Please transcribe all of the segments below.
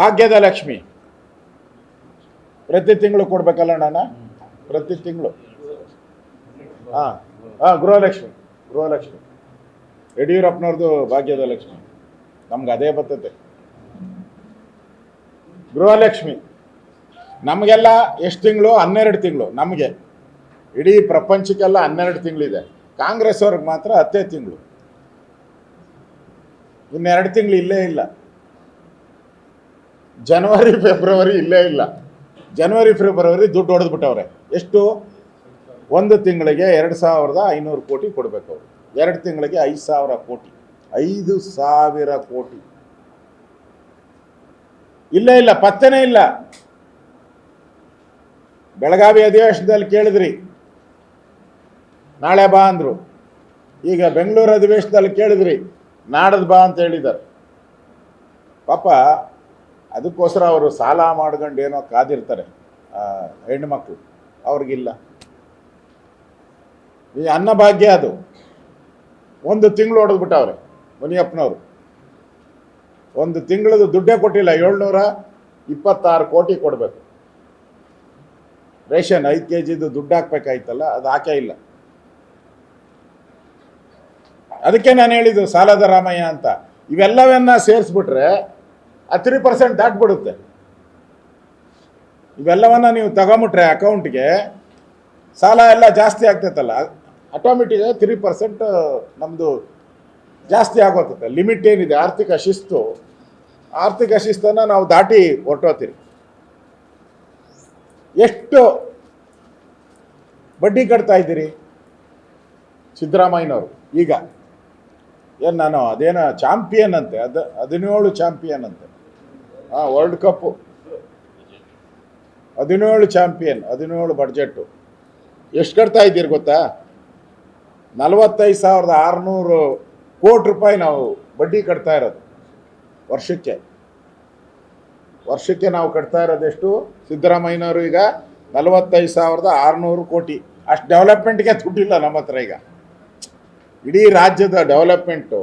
ಭಾಗ್ಯದ ಲಕ್ಷ್ಮಿ ಪ್ರತಿ ತಿಂಗಳು ಕೊಡ್ಬೇಕಲ್ಲ ಅಣ್ಣ, ಪ್ರತಿ ತಿಂಗಳು. ಗೃಹಲಕ್ಷ್ಮಿ ಯಡಿಯೂರಪ್ಪನವ್ರದ್ದು ಭಾಗ್ಯದ ಲಕ್ಷ್ಮಿ, ನಮ್ಗೆ ಅದೇ ಬರ್ತದೆ. ಗೃಹಲಕ್ಷ್ಮಿ ನಮಗೆಲ್ಲ ಎಷ್ಟು ತಿಂಗಳು? 12 ತಿಂಗಳು. ನಮಗೆ ಇಡೀ ಪ್ರಪಂಚಕ್ಕೆಲ್ಲ 12 ತಿಂಗಳಿದೆ. ಕಾಂಗ್ರೆಸ್ ಅವ್ರಿಗೆ ಮಾತ್ರ 10 ತಿಂಗಳು. ಇನ್ನು2 ತಿಂಗಳು ಇಲ್ಲೇ ಇಲ್ಲ. ಜನವರಿ ಫೆಬ್ರವರಿ ಇಲ್ಲೇ ಇಲ್ಲ. ಜನವರಿ ಫೆಬ್ರವರಿ ದುಡ್ಡು ಹೊಡೆದ್ಬಿಟ್ಟವ್ರೆ. ಎಷ್ಟು? 1 ತಿಂಗಳಿಗೆ 2,500 ಕೋಟಿ ಕೊಡಬೇಕು ಅವರು. 2 ತಿಂಗಳಿಗೆ 5,000 ಕೋಟಿ. 5,000 ಕೋಟಿ ಇಲ್ಲೇ ಇಲ್ಲ, ಪತ್ತೆನೇ ಇಲ್ಲ. ಬೆಳಗಾವಿ ಅಧಿವೇಶನದಲ್ಲಿ ಕೇಳಿದ್ರಿ, ನಾಳೆ ಬಾ ಅಂದರು. ಈಗ ಬೆಂಗಳೂರು ಅಧಿವೇಶನದಲ್ಲಿ ಕೇಳಿದ್ರಿ, ನಾಡದು ಬಾ ಅಂತ ಹೇಳಿದ್ದಾರೆ. ಪಾಪ ಅದಕ್ಕೋಸ್ಕರ ಅವರು ಸಾಲ ಮಾಡ್ಕೊಂಡು ಏನೋ ಕಾದಿರ್ತಾರೆ ಹೆಣ್ಣುಮಕ್ಕಳು, ಅವ್ರಿಗಿಲ್ಲ. ಈ ಅನ್ನಭಾಗ್ಯ ಅದು 1 ತಿಂಗಳು ಹೊಡೆದ್ಬಿಟ್ಟವ್ರೆ ಮುನಿಯಪ್ಪನವರು. 1 ತಿಂಗಳದು ದುಡ್ಡೇ ಕೊಟ್ಟಿಲ್ಲ. 726 ಕೋಟಿ ಕೊಡಬೇಕು. ರೇಷನ್ 5 kgದು ದುಡ್ಡು ಹಾಕ್ಬೇಕಾಯ್ತಲ್ಲ, ಅದು ಹಾಕೇ ಇಲ್ಲ. ಅದಕ್ಕೆ ನಾನು ಹೇಳಿದ್ದು ಸಾಲದ ರಾಮಯ್ಯ ಅಂತ. ಇವೆಲ್ಲವನ್ನ ಸೇರಿಸ್ಬಿಟ್ರೆ 3% ದಾಟ್ಬಿಡುತ್ತೆ. ಇವೆಲ್ಲವನ್ನ ನೀವು ತಗೊಂಬಿಟ್ರೆ ಅಕೌಂಟ್ಗೆ ಸಾಲ ಎಲ್ಲ ಜಾಸ್ತಿ ಆಗ್ತೈತಲ್ಲ, ಆಟೋಮೆಟಿಕ್ 3% ನಮ್ಮದು ಜಾಸ್ತಿ ಆಗೋತೈತೆ. ಲಿಮಿಟ್ ಏನಿದೆ ಆರ್ಥಿಕ ಶಿಸ್ತನ್ನು ನಾವು ದಾಟಿ ಹೊರಟೋತೀರಿ. ಎಷ್ಟು ಬಡ್ಡಿ ಕಟ್ತಾ ಇದ್ದೀರಿ ಸಿದ್ದರಾಮಯ್ಯನವರು? ಈಗ ಏನು ನಾನು ಅದೇನೋ ಚಾಂಪಿಯನ್ ಅಂತೆ, 17 ಚಾಂಪಿಯನ್ ಅಂತೆ. World cup 17 champion, 17 budget. ಎಷ್ಟು ಕಟ್ತಾ ಇದ್ದೀರಿ ಗೊತ್ತಾ? 45,600 ಕೋಟಿ ರೂಪಾಯಿ ನಾವು ಬಡ್ಡಿ ಕಟ್ತಾ ಇರೋದು ವರ್ಷಕ್ಕೆ ನಾವು ಕಟ್ತಾ ಇರೋದೆಷ್ಟು? ಸಿದ್ದರಾಮಯ್ಯನವರು ಈಗ 45,600 ಕೋಟಿ. ಅಷ್ಟು ಡೆವಲಪ್ಮೆಂಟ್ಗೆ ದುಡ್ಡಿಲ್ಲ ನಮ್ಮ ಹತ್ರ. ಈಗ ಇಡೀ ರಾಜ್ಯದ ಡೆವಲಪ್ಮೆಂಟು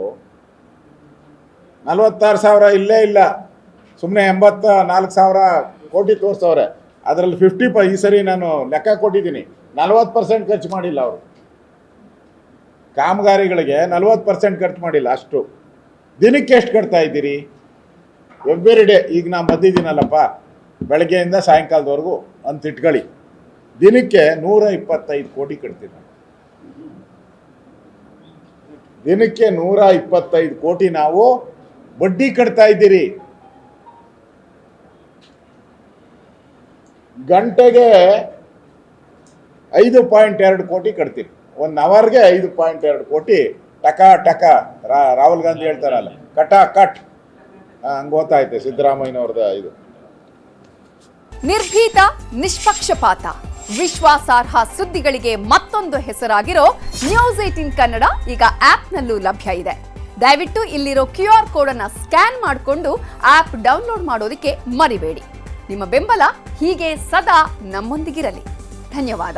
46,000 ಇಲ್ಲೇ ಇಲ್ಲ. ಸುಮ್ಮನೆ 84,000 ಕೋಟಿ ತೋರಿಸವ್ರೆ. ಅದರಲ್ಲಿ 50 ಈ ಸರಿ ನಾನು ಲೆಕ್ಕ ಕೊಟ್ಟಿದ್ದೀನಿ, 40% ಖರ್ಚು ಮಾಡಿಲ್ಲ ಅವರು. ಕಾಮಗಾರಿಗಳಿಗೆ 40% ಖರ್ಚು ಮಾಡಿಲ್ಲ. ಅಷ್ಟು ದಿನಕ್ಕೆ ಎಷ್ಟು ಕಟ್ತಾ ಇದ್ದೀರಿ? Every day. ಈಗ ನಾನು ಬಂದಿದ್ದೀನಲ್ಲಪ್ಪ, ಬೆಳಗ್ಗೆಯಿಂದ ಸಾಯಂಕಾಲದವರೆಗೂ ಅಂತ ಇಟ್ಕೊಳ್ಳಿ, ದಿನಕ್ಕೆ 125 ಕೋಟಿ ಕಟ್ತೀನಿ. ದಿನಕ್ಕೆ 125 ಕೋಟಿ ನಾವು ಬಡ್ಡಿ ಕಟ್ತಾ ಇದ್ದೀರಿ. ಗಂಟೆಗೆ 5.2 ಕೋಟಿ ಕಟ್ತೀರಿ. 1 ಅವರ್ಗೆ 5.2 ಕೋಟಿ. ಟಕ ರಾಹುಲ್ ಗಾಂಧಿ ಹೇಳ್ತಾರಲ್ಲ, ಕಟ್ ಹಂಗೆ ಗೊತ್ತಾಯ್ತು ಸಿದ್ದರಾಮಯ್ಯನವ್ರದ ಇದು. ನಿರ್ಭೀತ, ನಿಷ್ಪಕ್ಷಪಾತ, ವಿಶ್ವಾಸಾರ್ಹ ಸುದ್ದಿಗಳಿಗೆ ಮತ್ತೊಂದು ಹೆಸರಾಗಿರೋ ನ್ಯೂಸ್ 18 ಕನ್ನಡ ಈಗ ಆಪ್ನಲ್ಲೂ ಲಭ್ಯ ಇದೆ. ದಯವಿಟ್ಟು ಇಲ್ಲಿರೋ QR ಕೋಡ್ ಅನ್ನು ಸ್ಕ್ಯಾನ್ ಮಾಡಿಕೊಂಡು ಆಪ್ ಡೌನ್ಲೋಡ್ ಮಾಡೋದಕ್ಕೆ ಮರಿಬೇಡಿ. ನಿಮ್ಮ ಬೆಂಬಲ ಹೀಗೆ ಸದಾ ನಮ್ಮೊಂದಿಗಿರಲಿ. ಧನ್ಯವಾದ.